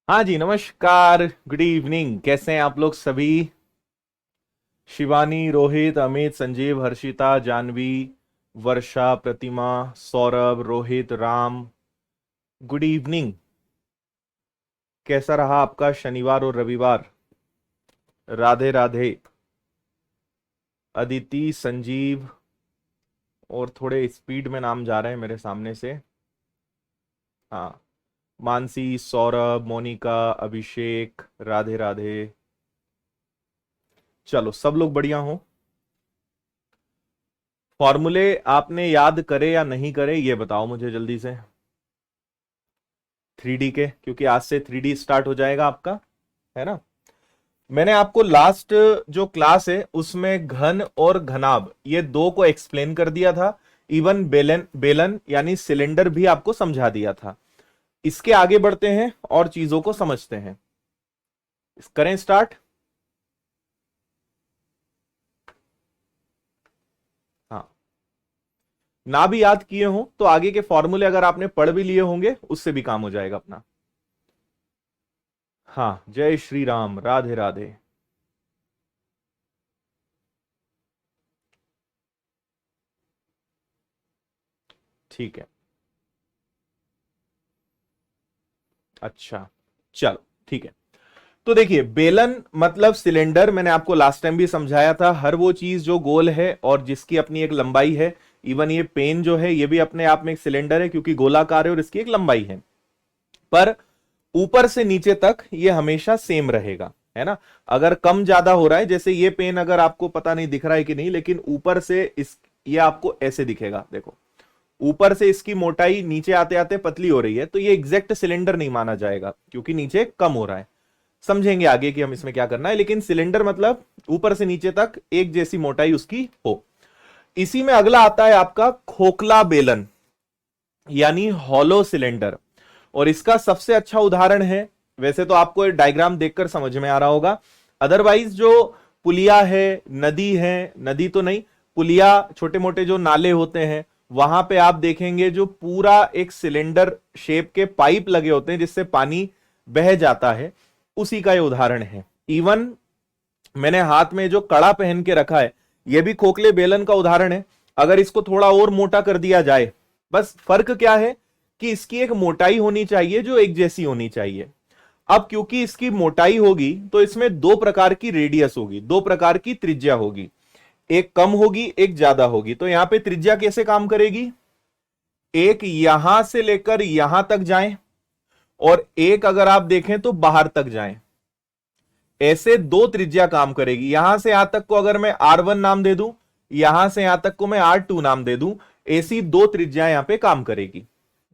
हाँ जी, नमस्कार, good evening. कैसे हैं आप लोग सभी? शिवानी, रोहित, अमित, संजीव, हर्षिता, जानवी, वर्षा, प्रतिमा, सौरभ, रोहित, राम, गुड इवनिंग। कैसा रहा आपका शनिवार और रविवार? राधे राधे। अदिति, संजीव, और थोड़े स्पीड में नाम जा रहे हैं मेरे सामने से। हाँ, मानसी, सौरभ, मोनिका, अभिषेक, राधे राधे। चलो, सब लोग बढ़िया हो। फॉर्मूले आपने याद करे या नहीं करे ये बताओ मुझे जल्दी से। 3D के, क्योंकि आज से 3D स्टार्ट हो जाएगा आपका, है ना। मैंने आपको लास्ट जो क्लास है उसमें घन और घनाभ ये दो को एक्सप्लेन कर दिया था। इवन बेलन बेलन यानी सिलेंडर भी आपको समझा दिया था। इसके आगे बढ़ते हैं और चीजों को समझते हैं। करें स्टार्ट। हाँ, ना भी याद किए हो तो आगे के फॉर्मूले अगर आपने पढ़ भी लिए होंगे उससे भी काम हो जाएगा अपना। हाँ, जय श्री राम, राधे राधे। ठीक है, अच्छा, चलो ठीक है। तो देखिए, बेलन मतलब सिलेंडर, मैंने आपको लास्ट टाइम भी समझाया था। हर वो चीज जो गोल है और जिसकी अपनी एक लंबाई है। इवन ये पेन जो है ये भी अपने आप में एक सिलेंडर है, क्योंकि गोलाकार है और इसकी एक लंबाई है। पर ऊपर से नीचे तक ये हमेशा सेम रहेगा, है ना। अगर कम ज्यादा हो रहा है, जैसे ये पेन अगर आपको पता नहीं दिख रहा है कि नहीं, लेकिन ऊपर से इस ये आपको ऐसे दिखेगा, देखो। ऊपर से इसकी मोटाई नीचे आते आते पतली हो रही है, तो ये एग्जैक्ट सिलेंडर नहीं माना जाएगा, क्योंकि नीचे कम हो रहा है। समझेंगे आगे कि हम इसमें क्या करना है, लेकिन सिलेंडर मतलब ऊपर से नीचे तक एक जैसी मोटाई उसकी हो। इसी में अगला आता है आपका खोखला बेलन, यानी हॉलो सिलेंडर। और इसका सबसे अच्छा उदाहरण है, वैसे तो आपको डायग्राम देखकर समझ में आ रहा होगा, अदरवाइज जो पुलिया है, नदी है, नदी तो नहीं, पुलिया, छोटे मोटे जो नाले होते हैं, वहां पे आप देखेंगे जो पूरा एक सिलेंडर शेप के पाइप लगे होते हैं जिससे पानी बह जाता है, उसी का ये उदाहरण है। इवन मैंने हाथ में जो कड़ा पहन के रखा है, यह भी खोखले बेलन का उदाहरण है। अगर इसको थोड़ा और मोटा कर दिया जाए, बस फर्क क्या है कि इसकी एक मोटाई होनी चाहिए जो एक जैसी होनी चाहिए। अब क्योंकि इसकी मोटाई होगी तो इसमें दो प्रकार की रेडियस होगी, दो प्रकार की त्रिज्या होगी। एक कम होगी, एक ज्यादा होगी। तो यहां पे त्रिज्या कैसे काम करेगी? एक यहां से लेकर यहां तक जाए, और एक अगर आप देखें तो बाहर तक जाए। ऐसे दो त्रिज्या काम करेगी। यहां से यहां तक को अगर मैं R1 नाम दे दूं, यहां से यहां तक को मैं R2 नाम दे दूं, ऐसी दो त्रिज्या यहां पे काम करेगी,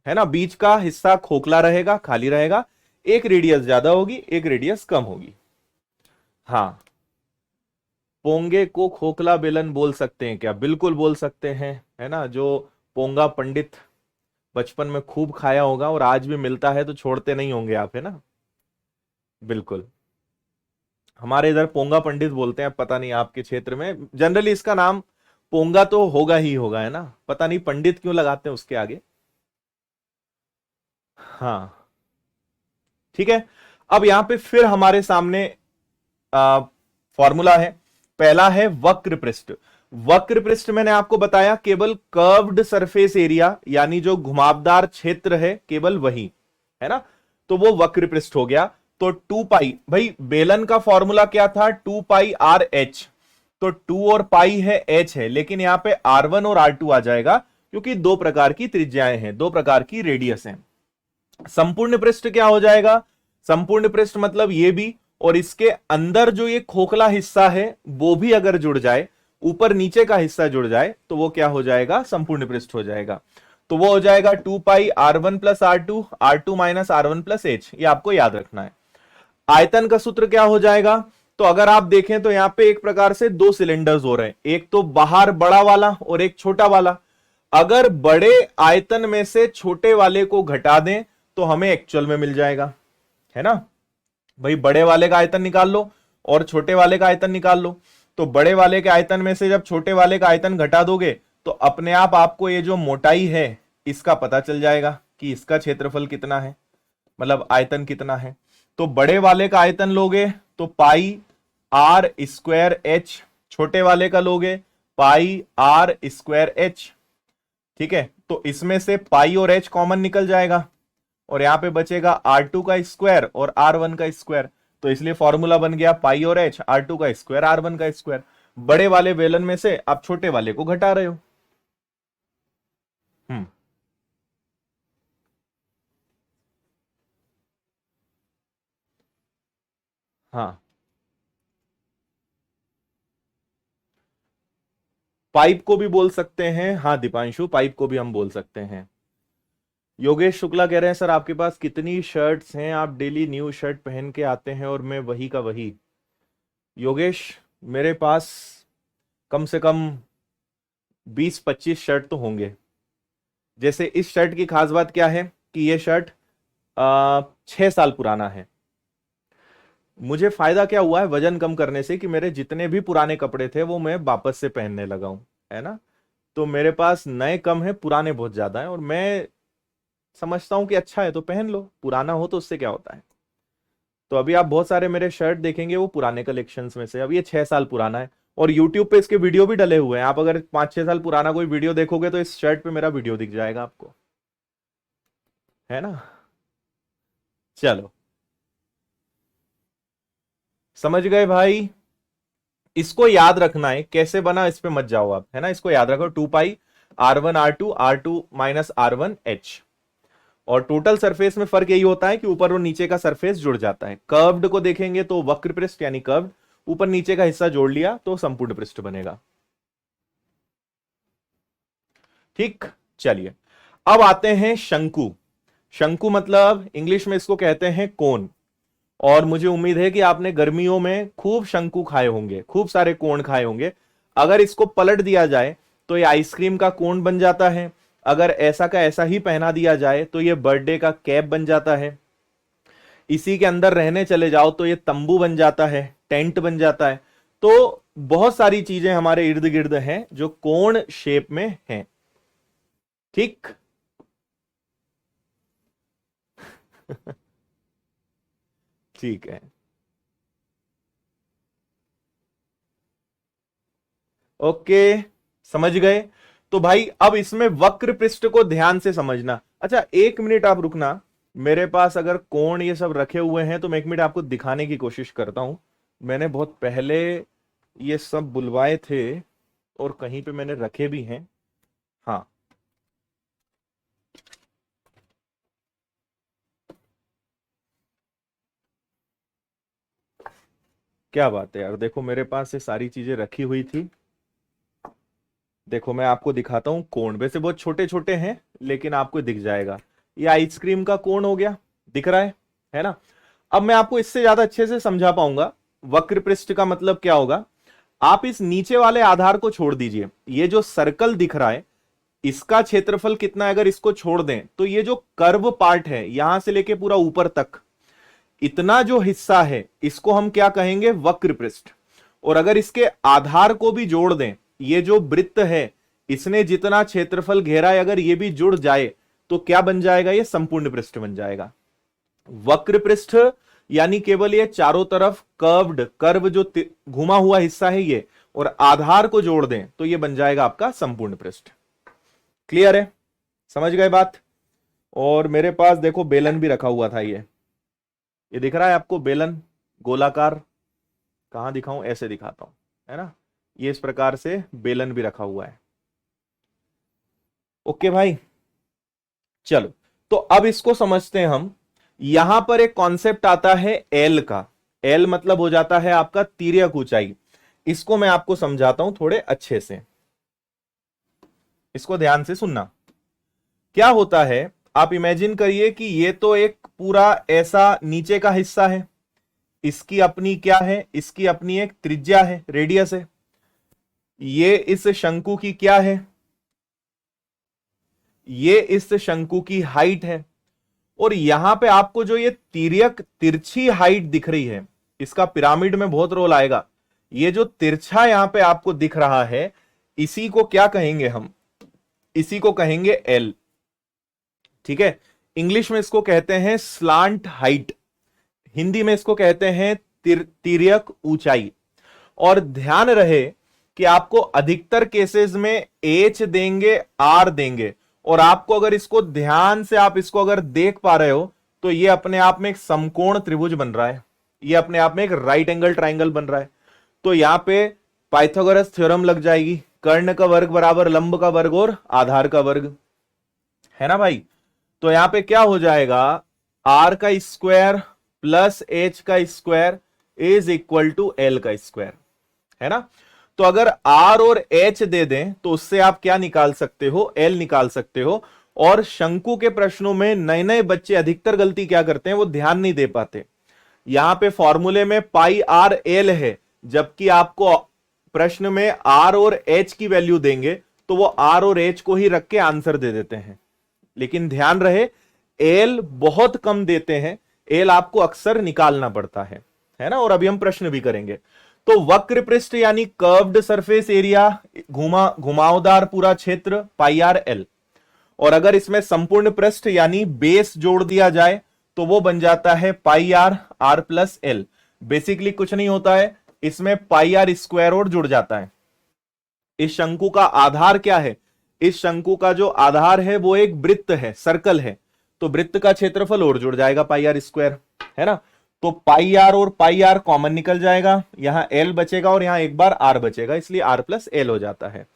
है ना। बीच का हिस्सा खोखला रहेगा, खाली रहेगा। एक रेडियस ज्यादा होगी, एक रेडियस कम होगी। हाँ, पोंगे को खोखला बेलन बोल सकते हैं क्या? बिल्कुल बोल सकते हैं, है ना। जो पोंगा पंडित बचपन में खूब खाया होगा और आज भी मिलता है तो छोड़ते नहीं होंगे आप, है ना। बिल्कुल, हमारे इधर पोंगा पंडित बोलते हैं। पता नहीं आपके क्षेत्र में, जनरली इसका नाम पोंगा तो होगा ही होगा, है ना। पता नहीं पंडित क्यों लगाते हैं उसके आगे। हाँ, ठीक है। अब यहां पे फिर हमारे सामने फॉर्मूला है। पहला है वक्र पृष्ठ। वक्र पृष्ठ मैंने आपको बताया केवल कर्व्ड सरफेस एरिया, यानी जो घुमावदार क्षेत्र है केवल वही, है ना। तो वो वक्र पृष्ठ हो गया। तो 2 पाई, भाई बेलन का फॉर्मूला क्या था? 2 पाई R H। तो 2 और पाई है, H है, लेकिन यहां पे R1 और R2 आ जाएगा, क्योंकि दो प्रकार की त्रिज्याएं हैं, दो प्रकार की रेडियस हैं। संपूर्ण पृष्ठ क्या हो जाएगा? संपूर्ण पृष्ठ मतलब ये भी, और इसके अंदर जो ये खोखला हिस्सा है वो भी अगर जुड़ जाए, ऊपर नीचे का हिस्सा जुड़ जाए, तो वो क्या हो जाएगा? संपूर्ण पृष्ठ हो जाएगा। तो वो हो जाएगा 2 पाई R1 plus R2 minus R1 plus H। ये आपको याद रखना है। आयतन का सूत्र क्या हो जाएगा? तो अगर आप देखें तो यहां पे एक प्रकार से दो सिलेंडर्स हो रहे हैं, एक तो बाहर बड़ा वाला और एक छोटा वाला। अगर बड़े आयतन में से छोटे वाले को घटा दें तो हमें एक्चुअल में मिल जाएगा, है ना। भाई बड़े वाले का आयतन निकाल लो और छोटे वाले का आयतन निकाल लो। तो बड़े वाले के आयतन में से जब छोटे वाले का आयतन घटा दोगे तो अपने आप आपको ये जो मोटाई है इसका पता चल जाएगा कि इसका क्षेत्रफल कितना है, मतलब आयतन कितना है। तो बड़े वाले का आयतन लोगे तो पाई आर स्क्वायर एच, छोटे वाले का लोगे पाई आर स्क्वायर एच। ठीक है, तो इसमें से पाई और एच कॉमन निकल जाएगा और यहां पे बचेगा R2 का स्क्वायर और R1 का स्क्वायर। तो इसलिए फॉर्मूला बन गया पाई और एच, R2 का स्क्वायर R1 का स्क्वायर। बड़े वाले बेलन में से आप छोटे वाले को घटा रहे हो। हम्म, हाँ, पाइप को भी बोल सकते हैं, हाँ दीपांशु, पाइप को भी हम बोल सकते हैं। योगेश शुक्ला कह रहे हैं सर आपके पास कितनी शर्ट्स हैं, आप डेली न्यू शर्ट पहन के आते हैं और मैं वही का वही। योगेश, मेरे पास कम से कम 20-25 शर्ट तो होंगे। जैसे इस शर्ट की खास बात क्या है कि ये शर्ट 6 साल पुराना है। मुझे फायदा क्या हुआ है वजन कम करने से कि मेरे जितने भी पुराने कपड़े थे वो मैं वापस से पहनने लगा हूं, है ना। तो मेरे पास नए कम है, पुराने बहुत ज्यादा है, और मैं समझता हूं कि अच्छा है तो पहन लो, पुराना हो तो उससे क्या होता है। तो अभी आप बहुत सारे मेरे शर्ट देखेंगे वो पुराने कलेक्शंस में से, अब ये 6 साल पुराना है और यूट्यूब पे इसके वीडियो भी डले हुए हैं। आप अगर 5-6 साल पुराना कोई वीडियो देखोगे तो इस शर्ट पे मेरा वीडियो दिख जाएगा आपको, है ना। चलो, समझ गए भाई। इसको याद रखना है, कैसे बना इस पे मत जाओ आप, है ना। इसको याद रखो, 2 पाई R1 R2 और टोटल सरफेस में फर्क यही होता है कि ऊपर और नीचे का सरफेस जुड़ जाता है। कर्व्ड को देखेंगे तो वक्र पृष्ठ यानी कर्व्ड, ऊपर नीचे का हिस्सा जोड़ लिया तो संपूर्ण पृष्ठ बनेगा। ठीक, चलिए अब आते हैं शंकु। शंकु मतलब इंग्लिश में इसको कहते हैं कोन। और मुझे उम्मीद है कि आपने गर्मियों में खूब शंकु खाए होंगे, खूब सारे कोण खाए होंगे। अगर इसको पलट दिया जाए तो ये आइसक्रीम का कोण बन जाता है। अगर ऐसा का ऐसा ही पहना दिया जाए तो ये बर्थडे का कैप बन जाता है। इसी के अंदर रहने चले जाओ तो ये तंबू बन जाता है, टेंट बन जाता है। तो बहुत सारी चीजें हमारे इर्द गिर्द हैं जो कोण शेप में हैं। ठीक। ठीक है, ओके, समझ गए। तो भाई अब इसमें वक्र पृष्ठ को ध्यान से समझना। अच्छा, 1 मिनट आप रुकना। मेरे पास अगर कोण ये सब रखे हुए हैं तो मैं 1 मिनट आपको दिखाने की कोशिश करता हूं। मैंने बहुत पहले ये सब बुलवाए थे और कहीं पे मैंने रखे भी हैं। हाँ, क्या बात है यार, देखो मेरे पास ये सारी चीजें रखी हुई थी। देखो मैं आपको दिखाता हूं कोण, वैसे बहुत छोटे छोटे हैं लेकिन आपको दिख जाएगा। ये आइसक्रीम का कोण हो गया, दिख रहा है ना। अब मैं आपको इससे ज्यादा अच्छे से समझा पाऊंगा वक्र पृष्ठ का मतलब क्या होगा। आप इस नीचे वाले आधार को छोड़ दीजिए, ये जो सर्कल दिख रहा है इसका क्षेत्रफल कितना है, अगर इसको छोड़ दें तो ये जो कर्व पार्ट है यहां से लेके पूरा ऊपर तक इतना जो हिस्सा है इसको हम क्या कहेंगे, वक्र पृष्ठ। और अगर इसके आधार को भी जोड़ दें, ये जो वृत्त है इसने जितना क्षेत्रफल घेरा है अगर ये भी जुड़ जाए तो क्या बन जाएगा, ये संपूर्ण पृष्ठ बन जाएगा। वक्र पृष्ठ यानी केवल ये चारों तरफ कर्व्ड, कर्व जो घुमा हुआ हिस्सा है ये, और आधार को जोड़ दें तो ये बन जाएगा आपका संपूर्ण पृष्ठ। क्लियर है, समझ गए बात। और मेरे पास देखो बेलन भी रखा हुआ था, ये दिख रहा है आपको बेलन, गोलाकार। कहां दिखाऊं, ऐसे दिखाता हूं, है ना। ये इस प्रकार से बेलन भी रखा हुआ है। ओके भाई, चलो तो अब इसको समझते हैं हम। यहां पर एक कॉन्सेप्ट आता है एल का। एल मतलब हो जाता है आपका तिर्यक ऊंचाई। इसको मैं आपको समझाता हूं थोड़े अच्छे से, इसको ध्यान से सुनना। क्या होता है, आप इमेजिन करिए कि ये तो एक पूरा ऐसा नीचे का हिस्सा है, इसकी अपनी क्या है, इसकी अपनी एक त्रिज्या है, रेडियस है। ये इस शंकु की क्या है, ये इस शंकु की हाइट है। और यहां पे आपको जो ये तिर्यक तिरछी हाइट दिख रही है, इसका पिरामिड में बहुत रोल आएगा। ये जो तिरछा यहां पे आपको दिख रहा है इसी को क्या कहेंगे हम, इसी को कहेंगे एल। ठीक है, इंग्लिश में इसको कहते हैं स्लांट हाइट। हिंदी में इसको कहते हैं तिर्यक ऊंचाई। और ध्यान रहे कि आपको अधिकतर केसेस में एच देंगे, आर देंगे, और आपको अगर इसको ध्यान से आप इसको अगर देख पा रहे हो तो ये अपने आप में एक समकोण त्रिभुज बन रहा है, ये अपने आप में एक राइट एंगल ट्राइंगल बन रहा है। तो यहां पे पाइथागोरस थ्योरम लग जाएगी, कर्ण का वर्ग बराबर लंब का वर्ग और आधार का वर्ग, है ना भाई। तो यहां पे क्या हो जाएगा, आर का स्क्वायर प्लस एच का square is equal to l का स्क्वायर, है ना। तो अगर आर और एच दे दें तो उससे आप क्या निकाल सकते हो, एल निकाल सकते हो। और शंकु के प्रश्नों में नए नए बच्चे अधिकतर गलती क्या करते हैं, वो ध्यान नहीं दे पाते। यहां पे फॉर्मूले में पाई आर एल है, जबकि आपको प्रश्न में आर और एच की वैल्यू देंगे तो वो आर और एच को ही रख के आंसर दे देते हैं। लेकिन ध्यान रहे एल बहुत कम देते हैं, एल आपको अक्सर निकालना पड़ता है ना। और अभी हम प्रश्न भी करेंगे। तो वक्र पृष्ठ यानी कर्व्ड सरफेस एरिया, घुमावदार पूरा क्षेत्र, पाई आर एल। और अगर इसमें संपूर्ण पृष्ठ यानी बेस जोड़ दिया जाए तो वो बन जाता है pi r, r plus l. Basically कुछ नहीं होता है, इसमें पाई आर स्क्वायर और जुड़ जाता है। इस शंकु का आधार क्या है, इस शंकु का जो आधार है वो एक वृत्त है, सर्कल है। तो वृत्त का क्षेत्रफल और जुड़ जाएगा पाई आर स्क्वायर, है ना। तो पाई आर और पाई आर कॉमन निकल जाएगा, यहां एल बचेगा और यहां एक बार आर बचेगा, इसलिए आर प्लस एल हो जाता है।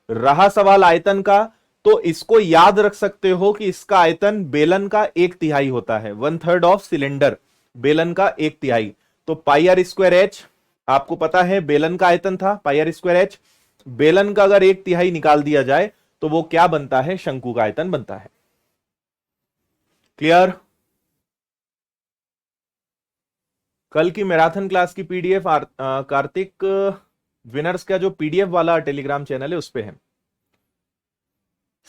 रहा सवाल आयतन का, तो इसको याद रख सकते हो कि इसका आयतन बेलन का 1/3 होता है, 1/3 ऑफ सिलेंडर, बेलन का 1/3। तो पाई आर स्क्वायर एच, आपको पता है बेलन का आयतन था पाई आर स्क्वायर एच, बेलन का अगर 1/3 निकाल दिया जाए तो वो क्या बनता है, शंकु का आयतन बनता है। क्लियर। कल की मैराथन क्लास की पीडीएफ कार्तिक विनर्स का जो पीडीएफ वाला टेलीग्राम चैनल है उस पे है।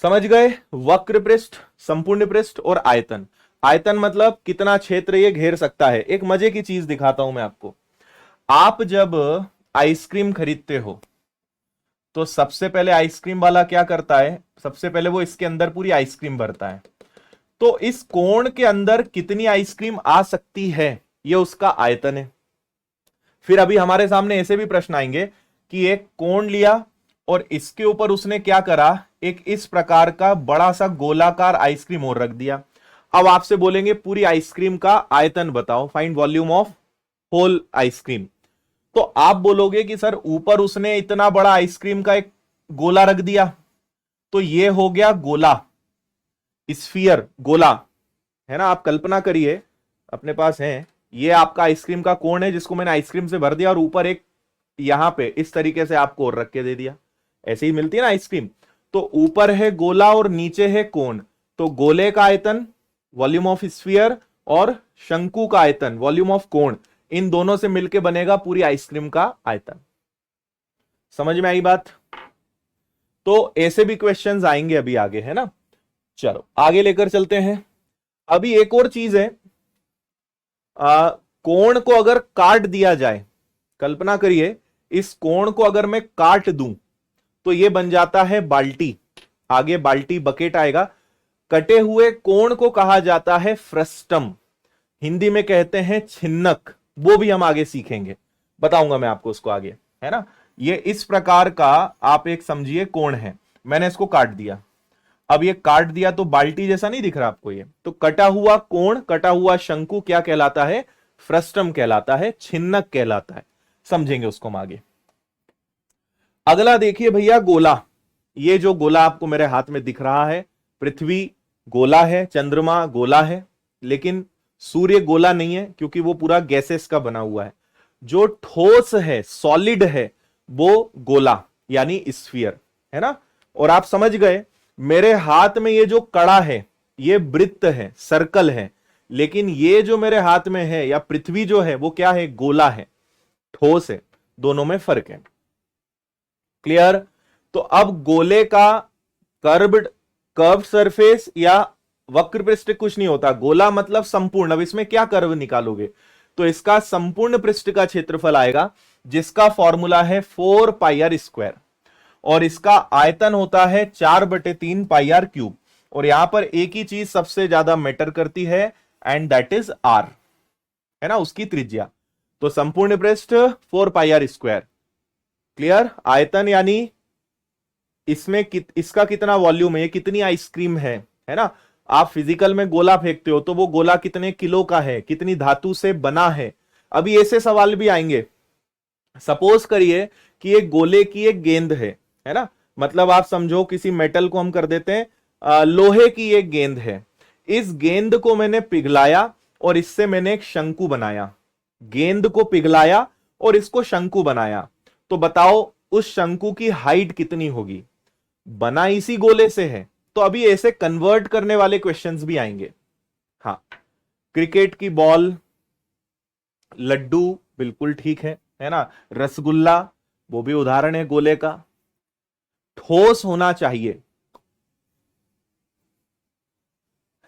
समझ गए, वक्र पृष्ठ, संपूर्ण पृष्ठ और आयतन। आयतन मतलब कितना क्षेत्र ये घेर सकता है। एक मजे की चीज दिखाता हूं मैं आपको। आप जब आइसक्रीम खरीदते हो तो सबसे पहले आइसक्रीम वाला क्या करता है, सबसे पहले वो इसके अंदर पूरी आइसक्रीम भरता है। तो इस कोण के अंदर कितनी आइसक्रीम आ सकती है, ये उसका आयतन है। फिर अभी हमारे सामने ऐसे भी प्रश्न आएंगे कि एक कोण लिया और इसके ऊपर उसने क्या करा, एक इस प्रकार का बड़ा सा गोलाकार आइसक्रीम और रख दिया। अब आपसे बोलेंगे पूरी आइसक्रीम का आयतन बताओ, find volume of whole ice cream. तो आप बोलोगे कि सर ऊपर उसने इतना बड़ा आइसक्रीम का एक गोला रख दिया, तो ये हो गया गोला, स्फीयर, गोला, है ना। आप कल्पना करिए अपने पास है, ये आपका आइसक्रीम का कोण है जिसको मैंने आइसक्रीम से भर दिया और ऊपर एक यहां पे इस तरीके से आपको और रख के दे दिया। ऐसे ही मिलती है ना आइसक्रीम। तो ऊपर है गोला और नीचे है कोण। तो गोले का आयतन वॉल्यूम ऑफ स्फीयर और शंकु का आयतन वॉल्यूम ऑफ कोण, इन दोनों से मिलकर बनेगा पूरी आइसक्रीम का आयतन। समझ में आई बात। तो ऐसे भी क्वेश्चंस आएंगे अभी आगे, है ना। चलो आगे लेकर चलते हैं। अभी एक और चीज है, कोण को अगर काट दिया जाए, कल्पना करिए इस कोण को अगर मैं काट दूं तो यह बन जाता है बाल्टी। आगे बाल्टी बकेट आएगा। कटे हुए कोण को कहा जाता है फ्रस्टम, हिंदी में कहते हैं छिन्नक। वो भी हम आगे सीखेंगे, बताऊंगा मैं आपको उसको आगे, है ना। ये इस प्रकार का आप एक समझिए कोण है, मैंने इसको काट दिया। अब ये काट दिया तो बाल्टी जैसा नहीं दिख रहा आपको ये, तो कटा हुआ कोण, कटा हुआ शंकु क्या कहलाता है, फ्रस्टम कहलाता है, छिन्नक कहलाता है। समझेंगे उसको हम आगे। अगला देखिए भैया गोला। ये जो गोला आपको मेरे हाथ में दिख रहा है, पृथ्वी गोला है, चंद्रमा गोला है, लेकिन सूर्य गोला नहीं है क्योंकि वो पूरा गैसेस का बना हुआ है। जो ठोस है, सॉलिड है, वो गोला यानी स्फीयर, है ना। और आप समझ गए मेरे हाथ में ये जो कड़ा है ये वृत्त है, सर्कल है, लेकिन ये जो मेरे हाथ में है या पृथ्वी जो है वो क्या है, गोला है, ठोस है। दोनों में फर्क है। क्लियर। तो अब गोले का कर्व सरफेस या वक्र पृष्ठ कुछ नहीं होता, गोला मतलब संपूर्ण। अब इसमें क्या कर्व निकालोगे, तो इसका संपूर्ण पृष्ठ का क्षेत्रफल आएगा जिसका फॉर्मूला है 4 पाई आर स्क्वायर, और इसका आयतन होता है 4/3 पाई आर क्यूब। और यहां पर एक ही चीज सबसे ज्यादा मैटर करती है, एंड दैट इज आर। है ना, उसकी त्रिज्या। तो संपूर्ण पृष्ठ 4πr²। क्लियर। आयतन यानी इसमें इसका कितना वॉल्यूम है, कितनी आइसक्रीम है ना। आप फिजिकल में गोला फेंकते हो तो वो गोला कितने किलो का है, कितनी धातु से बना है। अभी ऐसे सवाल भी आएंगे। सपोज करिए कि एक गोले की एक गेंद है ना, मतलब आप समझो किसी मेटल को हम कर देते हैं लोहे की एक गेंद है। इस गेंद को मैंने पिघलाया और इससे मैंने एक शंकु बनाया। गेंद को पिघलाया और इसको शंकु बनाया। तो बताओ उस शंकु की हाइट कितनी होगी। बना इसी गोले से है। तो अभी ऐसे कन्वर्ट करने वाले क्वेश्चंस भी आएंगे। हाँ, क्रिकेट की बॉल, लड्डू, बिल्कुल ठीक है ना। रसगुल्ला, वो भी उदाहरण है गोले का। ठोस होना चाहिए,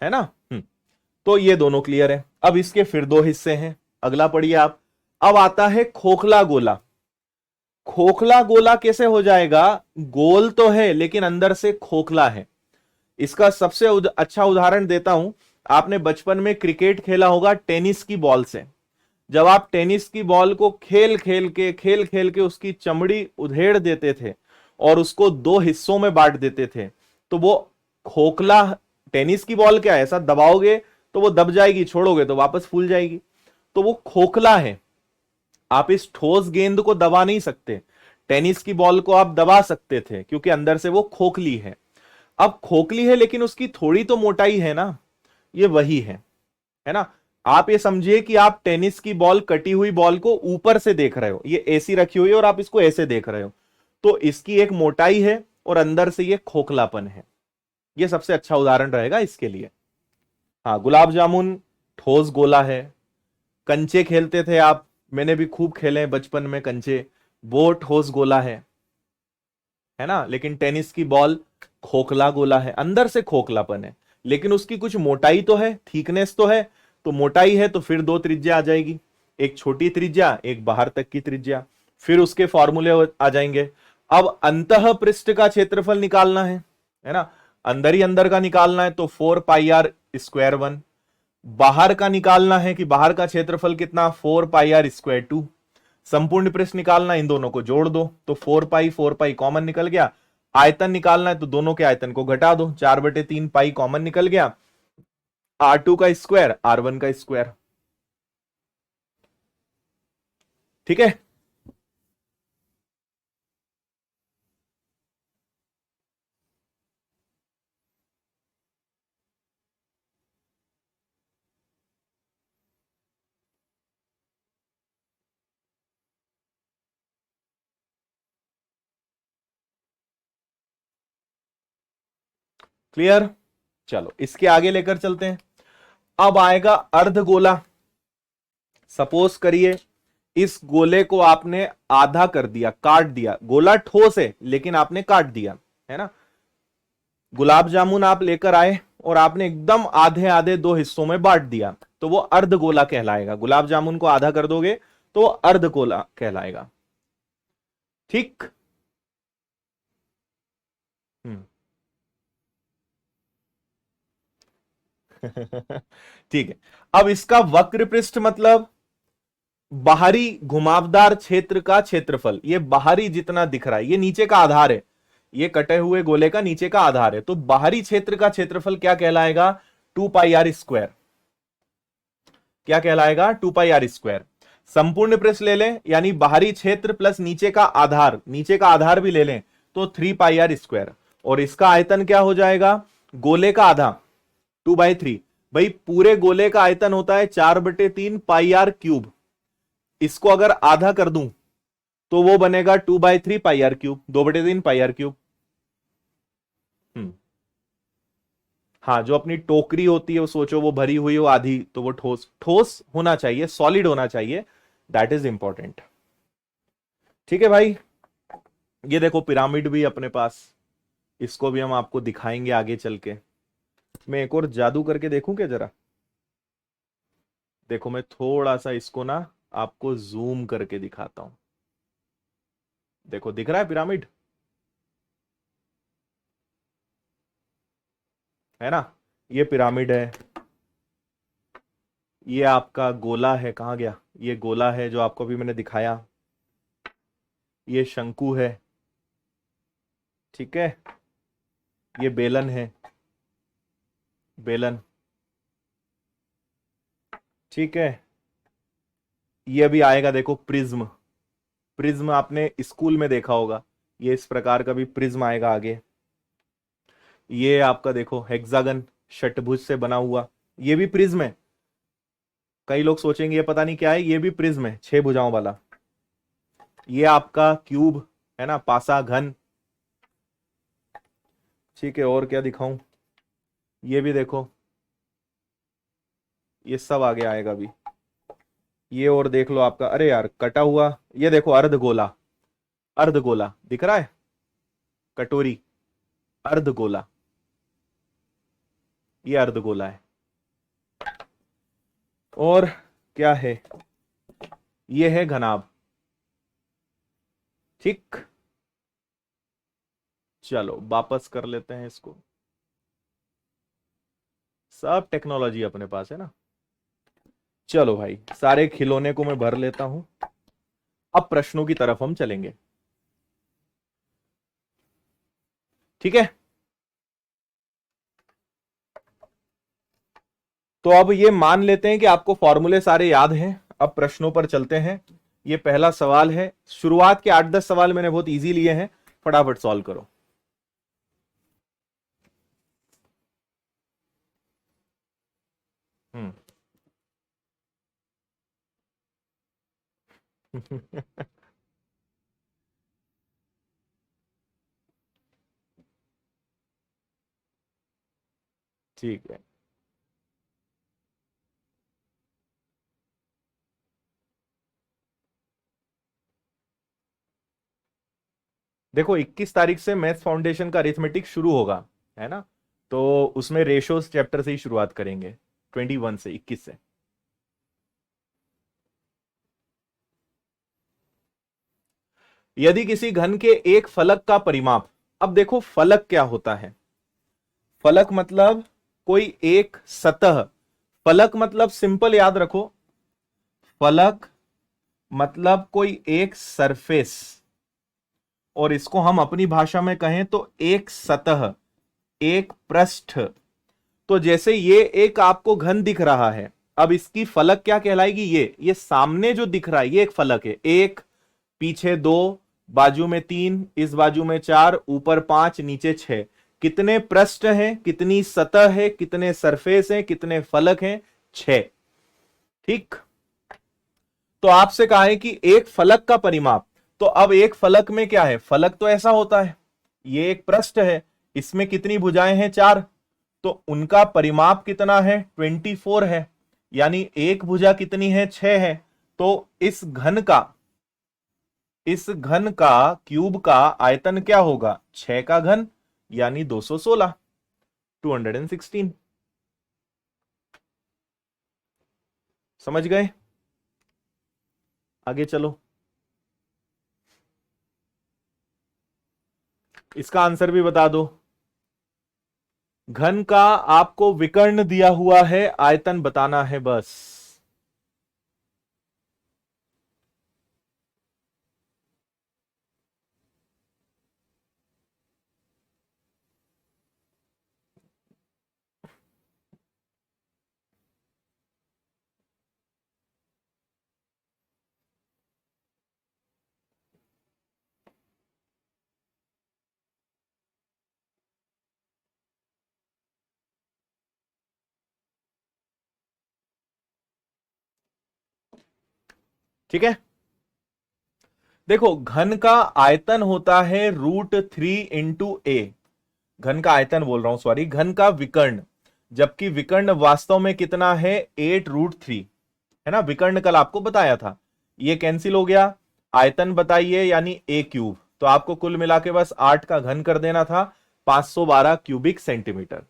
है ना। तो ये दोनों क्लियर है। अब इसके फिर दो हिस्से हैं, अगला पढ़िए आप। अब आता है खोखला गोला। खोखला गोला कैसे हो जाएगा, गोल तो है लेकिन अंदर से खोखला है। इसका सबसे अच्छा उदाहरण देता हूं। आपने बचपन में क्रिकेट खेला होगा टेनिस की बॉल से। जब आप टेनिस की बॉल को खेल खेल के उसकी चमड़ी उधेड़ देते थे और उसको दो हिस्सों में बांट देते थे, तो वो खोखला। टेनिस की बॉल क्या है, ऐसा दबाओगे तो वो दब जाएगी, छोड़ोगे तो वापस फूल जाएगी। तो वो खोखला है। आप इस ठोस गेंद को दबा नहीं सकते। टेनिस की बॉल को आप दबा सकते थे क्योंकि अंदर से वो खोखली है। अब खोखली है लेकिन उसकी थोड़ी तो मोटाई है ना, ये वही है ना। आप ये समझिए कि आप टेनिस की बॉल, कटी हुई बॉल को ऊपर से देख रहे हो, ये ऐसी रखी हुई है और आप इसको ऐसे देख रहे हो। तो इसकी एक मोटाई है और अंदर से ये खोखलापन है। ये सबसे अच्छा उदाहरण रहेगा इसके लिए। हाँ, गुलाब जामुन ठोस गोला है। कंचे खेलते थे आप, मैंने भी खूब खेले हैं बचपन में कंचे, वो ठोस गोला है ना। लेकिन टेनिस की बॉल खोखला गोला है, अंदर से खोखलापन है, लेकिन उसकी कुछ मोटाई तो है, थिकनेस तो है। तो मोटाई है तो फिर दो त्रिज्या आ जाएगी, एक छोटी त्रिज्या, एक बाहर तक की त्रिज्या। फिर उसके फॉर्मूले आ जाएंगे। अब अंतः पृष्ठ का क्षेत्रफल निकालना है ना। अंदर ही अंदर का निकालना है तो 4πr²1। बाहर का निकालना है कि बाहर का क्षेत्रफल कितना, 4πr²2। संपूर्ण पृष्ठ निकालना, इन दोनों को जोड़ दो तो 4π कॉमन निकल गया। आयतन निकालना है तो दोनों के आयतन को घटा दो, 4/3 पाई कॉमन निकल गया। R2 का स्क्वायर, R1 का स्क्वायर। ठीक है। क्लियर। चलो इसके आगे लेकर चलते हैं। अब आएगा अर्धगोला। सपोज करिए इस गोले को आपने आधा कर दिया, काट दिया। गोला ठोस है लेकिन आपने काट दिया, है ना। गुलाब जामुन आप लेकर आए और आपने एकदम आधे आधे दो हिस्सों में बांट दिया, तो वो अर्धगोला कहलाएगा। गुलाब जामुन को आधा कर दोगे तो अर्धगोला कहलाएगा। ठीक। हम्म। ठीक है। अब इसका वक्र पृष्ठ मतलब बाहरी घुमावदार क्षेत्र का क्षेत्रफल। ये बाहरी जितना दिख रहा है, ये नीचे का आधार है। ये कटे हुए गोले का नीचे का आधार है, तो बाहरी क्षेत्र का क्षेत्रफल क्या कहलाएगा, 2πr²। क्या कहलाएगा, 2πr²। संपूर्ण पृष्ठ ले लें यानी बाहरी क्षेत्र प्लस नीचे का आधार, नीचे का आधार भी ले लें तो 3πr²। और इसका आयतन क्या हो जाएगा, गोले का आधा 2/3। भाई पूरे गोले का आयतन होता है 4/3 πr³। इसको अगर आधा कर दूं तो वो बनेगा 2/3 πr³, 2/3 πr³। हम्म। हाँ, जो अपनी टोकरी होती है वो सोचो वो भरी हुई हो आधी, तो वो ठोस ठोस होना चाहिए, सॉलिड होना चाहिए। That is important. ठीक है भाई। ये देखो पिरामिड भी अपने पास, इसको भी हम आपको दिखाएंगे आगे चल के। मैं एक और जादू करके देखूं क्या जरा। देखो मैं थोड़ा सा इसको ना आपको जूम करके दिखाता हूं। देखो दिख रहा है पिरामिड, है ना। ये पिरामिड है। ये आपका गोला है, कहाँ गया, ये गोला है जो आपको अभी मैंने दिखाया, ये शंकु है, ठीक है, ये बेलन है, बेलन, ठीक है। ये भी आएगा देखो प्रिज्म, प्रिज्म आपने स्कूल में देखा होगा, ये इस प्रकार का भी प्रिज्म आएगा आगे। ये आपका देखो हेक्सागन, षटभुज से बना हुआ, ये भी प्रिज्म है। कई लोग सोचेंगे ये पता नहीं क्या है, ये भी प्रिज्म है, 6 भुजाओं वाला। ये आपका क्यूब है ना, पासा घन, ठीक है। और क्या दिखाऊं, ये भी देखो, ये सब आगे आएगा भी। ये और देख लो आपका, अरे यार कटा हुआ, ये देखो अर्धगोला, अर्धगोला दिख रहा है, कटोरी, अर्धगोला, ये अर्धगोला है। और क्या है, ये है घनाभ, ठीक। चलो वापस कर लेते हैं इसको, सब टेक्नोलॉजी अपने पास है ना। चलो भाई, सारे खिलौने को मैं भर लेता हूं, अब प्रश्नों की तरफ हम चलेंगे, ठीक है। तो अब ये मान लेते हैं कि आपको फॉर्मूले सारे याद हैं, अब प्रश्नों पर चलते हैं। ये पहला सवाल है, शुरुआत के 8-10 सवाल मैंने बहुत इजी लिए हैं, फटाफट सॉल्व करो। हम्म। ठीक है, देखो 21 तारीख से मैथ्स फाउंडेशन का अरिथमेटिक शुरू होगा, है ना, तो उसमें रेशोस चैप्टर से ही शुरुआत करेंगे, 21 से, 21 से। यदि किसी घन के एक फलक का परिमाप, अब देखो फलक क्या होता है, फलक मतलब कोई एक सतह, फलक मतलब सिंपल याद रखो, फलक मतलब कोई एक सरफेस, और इसको हम अपनी भाषा में कहें तो एक सतह, एक पृष्ठ। तो जैसे ये एक आपको घन दिख रहा है, अब इसकी फलक क्या कहलाएगी, ये सामने जो दिख रहा है ये एक फलक है, एक, पीछे 2, बाजू में 3, इस बाजू में 4, ऊपर 5, नीचे 6। कितने पृष्ठ हैं, कितनी सतह है, कितने सरफेस हैं, कितने फलक हैं, 6, ठीक। तो आपसे कहा है कि एक फलक का परिमाप, तो अब एक फलक में क्या है, फलक तो ऐसा होता है, ये एक पृष्ठ है, इसमें कितनी भुजाएं हैं, 4, तो उनका परिमाप कितना है, 24 है, यानी एक भुजा कितनी है, 6 है। तो इस घन का क्यूब का आयतन क्या होगा, 6 का घन, यानी 216, 216। समझ गए, आगे चलो, इसका आंसर भी बता दो। घन का आपको विकर्ण दिया हुआ है, आयतन बताना है बस। ठीक है, देखो घन का आयतन होता है √3 × a, घन का आयतन बोल रहा हूं, सॉरी, घन का विकर्ण, जबकि विकर्ण वास्तव में कितना है, 8√3, है ना, विकर्ण कल आपको बताया था, ये कैंसिल हो गया, आयतन बताइए यानी a³ तो आपको कुल मिला के बस 8 का घन कर देना था, 512 क्यूबिक सेंटीमीटर।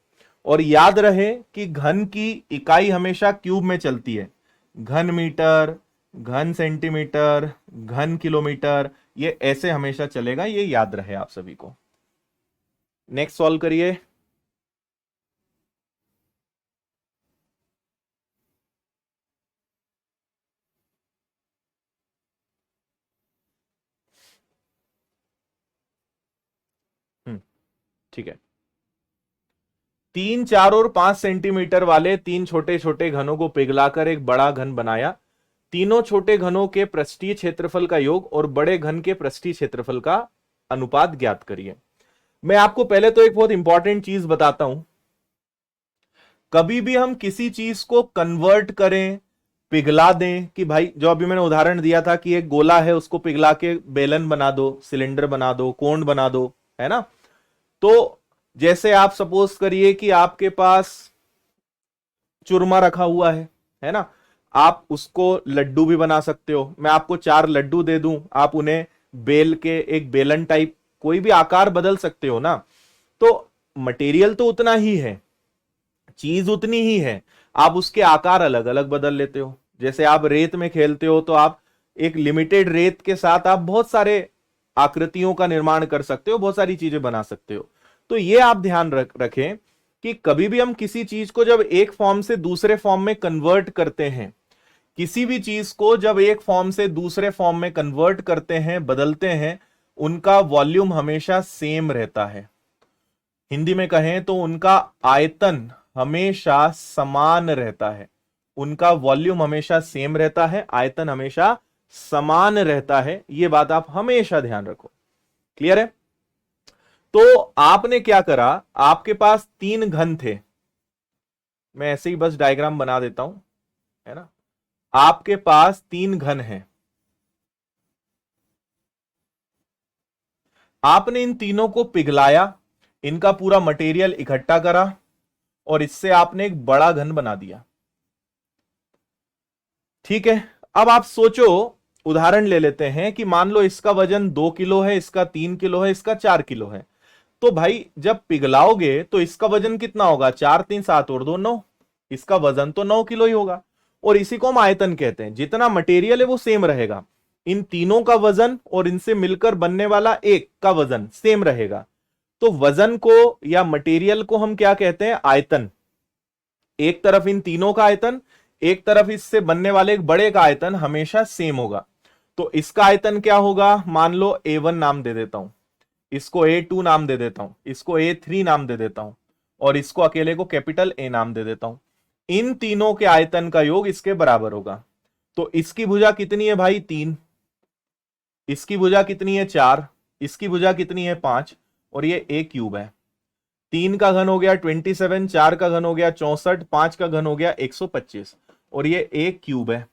और याद रहे कि घन की इकाई हमेशा क्यूब में चलती है, घन मीटर, घन सेंटीमीटर, घन किलोमीटर, ये ऐसे हमेशा चलेगा, ये याद रहे आप सभी को। नेक्स्ट सॉल्व करिए। ठीक है। 3, 4 और 5 सेंटीमीटर वाले 3 छोटे छोटे घनों को पिघलाकर एक बड़ा घन बनाया। तीनों छोटे घनों के पृष्ठीय क्षेत्रफल का योग और बड़े घन के पृष्ठीय क्षेत्रफल का अनुपात ज्ञात करिए। मैं आपको पहले तो एक बहुत इंपॉर्टेंट चीज बताता हूं। कभी भी हम किसी चीज को कन्वर्ट करें, पिघला दें, कि भाई जो अभी मैंने उदाहरण दिया था कि एक गोला है उसको पिघला के बेलन बना दो, सिलेंडर बना दो, कोन बना दो, है ना। तो जैसे आप सपोज करिए कि आपके पास चूरमा रखा हुआ है ना, आप उसको लड्डू भी बना सकते हो। मैं आपको 4 लड्डू दे दूं, आप उन्हें बेल के एक बेलन टाइप कोई भी आकार बदल सकते हो ना। तो मटेरियल तो उतना ही है, चीज उतनी ही है, आप उसके आकार अलग अलग बदल लेते हो। जैसे आप रेत में खेलते हो तो आप एक लिमिटेड रेत के साथ आप बहुत सारे आकृतियों का निर्माण कर सकते हो, बहुत सारी चीजें बना सकते हो। तो ये आप ध्यान रखें कि कभी भी हम किसी चीज को जब एक फॉर्म से दूसरे फॉर्म में कन्वर्ट करते हैं, किसी भी चीज को जब एक फॉर्म से दूसरे फॉर्म में कन्वर्ट करते हैं, बदलते हैं, उनका वॉल्यूम हमेशा सेम रहता है। हिंदी में कहें तो उनका आयतन हमेशा समान रहता है। उनका वॉल्यूम हमेशा सेम रहता है, आयतन हमेशा समान रहता है। यह बात आप हमेशा ध्यान रखो। क्लियर है। तो आपने क्या करा, आपके पास 3 घन थे। मैं ऐसे ही बस डायग्राम बना देता हूं, है ना। आपके पास 3 घन हैं। आपने इन तीनों को पिघलाया, इनका पूरा मटेरियल इकट्ठा करा और इससे आपने एक बड़ा घन बना दिया। ठीक है। अब आप सोचो, उदाहरण ले लेते हैं कि मान लो इसका वजन 2 किलो है, इसका 3 किलो है, इसका 4 किलो है। तो भाई जब पिघलाओगे तो इसका वजन कितना होगा, 4 3 7 और 2 9। इसका वजन तो 9 किलो ही होगा। और इसी को हम आयतन कहते हैं। जितना मटेरियल है वो सेम रहेगा, इन तीनों का वजन और इनसे मिलकर बनने वाला एक का वजन सेम रहेगा। तो वजन को या मटेरियल को हम क्या कहते हैं, आयतन। एक तरफ इन तीनों का आयतन, एक तरफ इससे बनने वाले एक बड़े का आयतन हमेशा सेम होगा। तो इसका आयतन क्या होगा, मान लो A1 नाम दे देता हूं, इसको A2 नाम दे देता हूं, इसको A3 नाम दे देता हूं, और इसको अकेले को कैपिटल A नाम दे देता हूं। इन तीनों के आयतन का योग इसके बराबर होगा। तो इसकी भुजा कितनी है भाई, 3। इसकी भुजा कितनी है, 4। इसकी भुजा कितनी है, 5। और ये A क्यूब है। 3 का घन हो गया 27, 4 का घन हो गया 64, 5 का घन हो गया 125, और ये A क्यूब है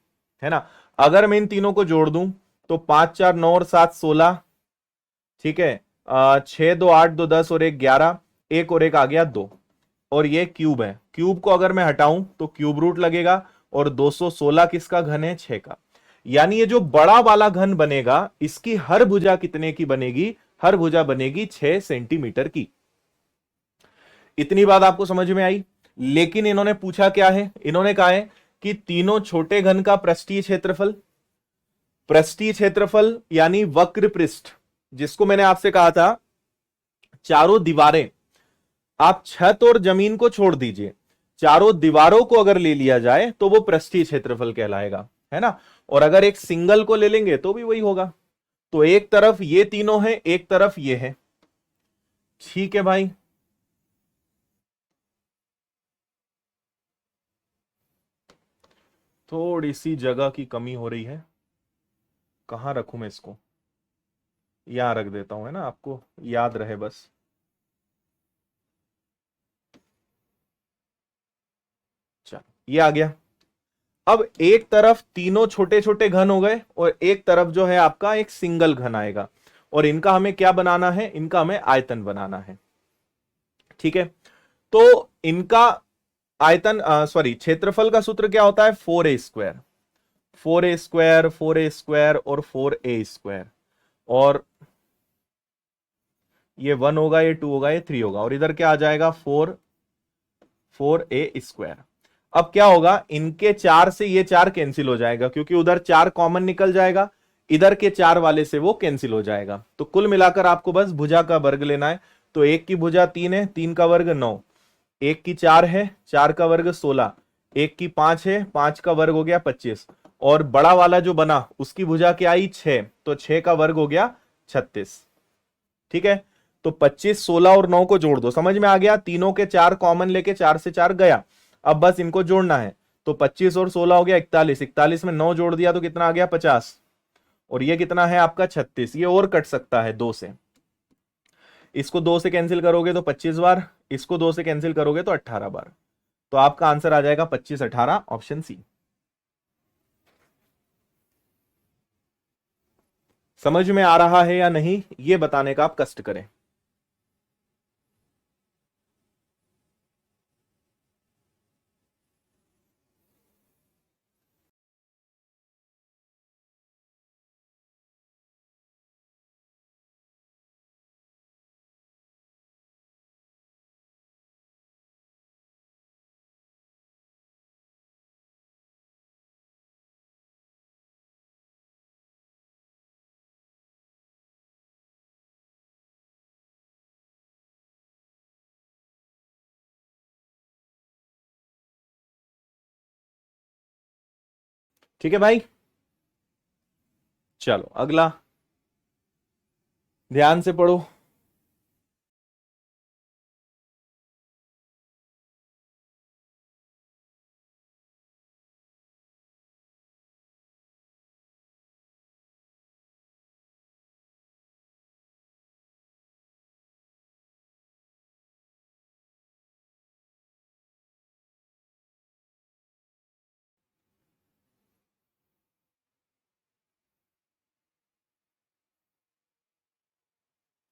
ना। अगर मैं इन तीनों को जोड़ दूं तो 5 4 9 और 7 16, ठीक है। 6 2 8 2 10 और 1 11, एक और एक आ गया 2, और ये क्यूब है। क्यूब को अगर मैं हटाऊं तो क्यूब रूट लगेगा, और 216 किसका घन है, 6 का। यानी ये जो बड़ा वाला घन बनेगा, इसकी हर भुजा कितने की बनेगी, हर भुजा बनेगी 6 सेंटीमीटर की। इतनी बात आपको समझ में आई। लेकिन इन्होंने पूछा क्या है, इन्होंने कहा है कि तीनों छोटे घन का पृष्ठीय क्षेत्रफल, पृष्ठीय क्षेत्रफल यानी वक्र पृष्ठ, जिसको मैंने आपसे कहा था चारों दीवारें, आप छत और जमीन को छोड़ दीजिए, चारों दीवारों को अगर ले लिया जाए तो वो पृष्ठीय क्षेत्रफल कहलाएगा, है ना। और अगर एक सिंगल को ले लेंगे तो भी वही होगा। तो एक तरफ ये तीनों है, एक तरफ ये है। ठीक है भाई। थोड़ी सी जगह की कमी हो रही है, कहां रखूं मैं इसको, यहां रख देता हूं, है ना, आपको याद रहे बस। चल, ये आ गया। अब एक तरफ तीनों छोटे छोटे घन हो गए, और एक तरफ जो है आपका एक सिंगल घन आएगा, और इनका हमें क्या बनाना है, इनका हमें आयतन बनाना है। ठीक है। तो इनका आयतन, सॉरी, क्षेत्रफल का सूत्र क्या होता है, 4a²। 4a², 4a² और 4a², और ये 1 होगा, ये 2 होगा, ये 3 होगा, और इधर क्या आ जाएगा, 4a²। अब क्या होगा, इनके 4 से ये 4 कैंसिल हो जाएगा, क्योंकि उधर 4 कॉमन निकल जाएगा, इधर के 4 वाले से वो कैंसिल हो जाएगा। तो कुल मिलाकर आपको बस भुजा का वर्ग लेना है। तो एक की भुजा 3 है, 3 का वर्ग 9, एक की 4 है, 4 का वर्ग 16, एक की 5 है, 5 का वर्ग हो गया 25, और बड़ा वाला जो बना उसकी भुजा क्या आई, 6, तो 6 का वर्ग हो गया 36। ठीक है। तो 25, 16 और 9 को जोड़ दो, समझ में आ गया। तीनों के 4 कॉमन लेके 4 से 4 गया, अब बस इनको जोड़ना है। तो 25 और 16 हो गया 41, 41 में 9 जोड़ दिया तो कितना आ गया 50, और ये कितना है आपका 36। ये और कट सकता है 2 से, इसको 2 से कैंसिल करोगे तो 25 बार, इसको 2 से कैंसिल करोगे तो 18 बार। तो आपका आंसर आ जाएगा 25, 18, ऑप्शन सी। समझ में आ रहा है या नहीं ये बताने का आप कष्ट करें। ठीक है भाई, चलो अगला ध्यान से पढ़ो।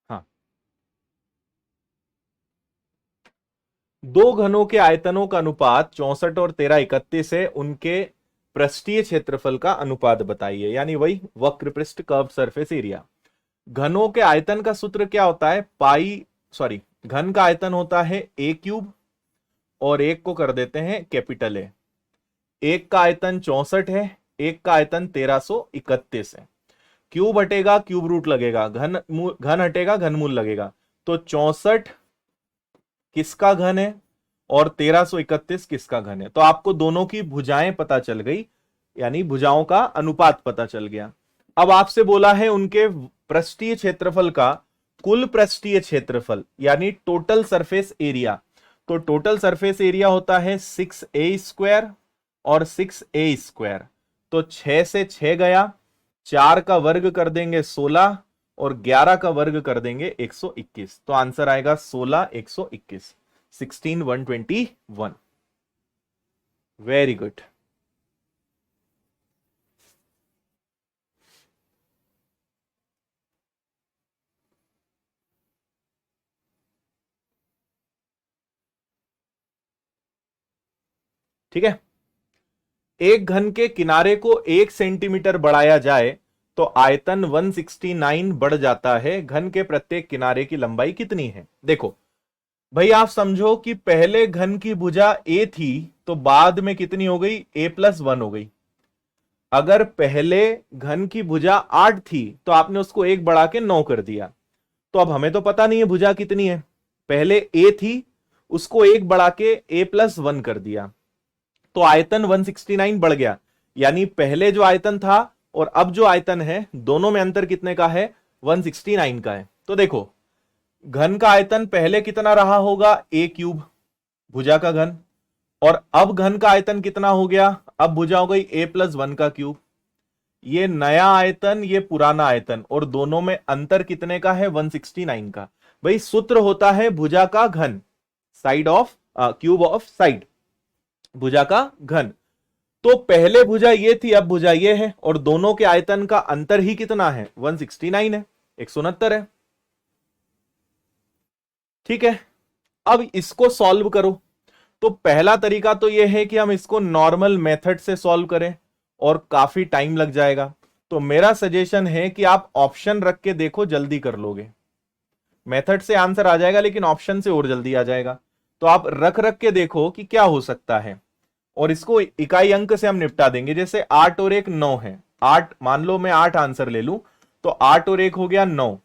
हाँ, दो घनों के आयतनों का अनुपात 64 और 13, 31 है, उनके पृष्ठीय क्षेत्रफल का अनुपात बताइए, यानी वही वक्र पृष्ठ, कर्व सरफेस एरिया। घनों के आयतन का सूत्र क्या होता है, घन का आयतन होता है ए क्यूब, और एक को कर देते हैं कैपिटल ए। एक का आयतन 64 है, एक का आयतन 1331 है। क्यूब हटेगा क्यूब रूट लगेगा, घन हटेगा घनमूल लगेगा। तो 64 किसका घन है और 1331 किसका घन है, तो आपको दोनों की भुजाएं पता चल गई, यानी भुजाओं का अनुपात पता चल गया। अब आपसे बोला है उनके पृष्ठीय क्षेत्रफल का कुल पृष्ठीय क्षेत्रफल, यानी टोटल सरफेस एरिया। तो टोटल सरफेस एरिया होता है 6a² और 6a²। तो 6 से 6 गया, 4 का वर्ग कर देंगे 16 और 11 का वर्ग कर देंगे 121। तो आंसर आएगा 16, 121, 16, 121। Very good. ठीक है, एक घन के किनारे को 1 सेंटीमीटर बढ़ाया जाए तो आयतन 169 बढ़ जाता है, घन के प्रत्येक किनारे की लंबाई कितनी है। देखो भाई, आप समझो कि पहले घन की भुजा ए थी तो बाद में कितनी हो गई, a+1 हो गई। अगर पहले घन की भुजा 8 थी तो आपने उसको 1 बढ़ा के 9 कर दिया। तो अब हमें तो पता नहीं है भुजा कितनी है, पहले ए थी उसको 1 बढ़ा के a+1 कर दिया, तो आयतन 169 बढ़ गया। यानी पहले जो आयतन था और अब जो आयतन है दोनों में अंतर कितने का है, 169 का है। तो देखो घन का आयतन पहले कितना रहा होगा, a³ भुजा का घन, और अब घन का आयतन कितना हो गया, अब भुजा हो गई a+1 का क्यूब। ये नया आयतन ये पुराना आयतन, और दोनों में अंतर कितने का है, 169 का। भाई सूत्र होता है भुजा का घन, side of cube of side, भुजा का घन। तो पहले भुजा ये थी अब भुजा ये है, और दोनों के आयतन का अंतर ही कितना है, 169 है, 169 है। ठीक है, अब इसको सॉल्व करो। तो पहला तरीका तो यह है कि हम इसको नॉर्मल मेथड से सॉल्व करें, और काफी टाइम लग जाएगा। तो मेरा सजेशन है कि आप ऑप्शन रख के देखो, जल्दी कर लोगे। मेथड से आंसर आ जाएगा लेकिन ऑप्शन से और जल्दी आ जाएगा। तो आप रख रख के देखो कि क्या हो सकता है, और इसको इकाई अंक से हम निपटा देंगे। जैसे 8 और 1 9 है, 8 मान लो मैं 8 आंसर ले लूं, तो 8 और 1 हो गया 9।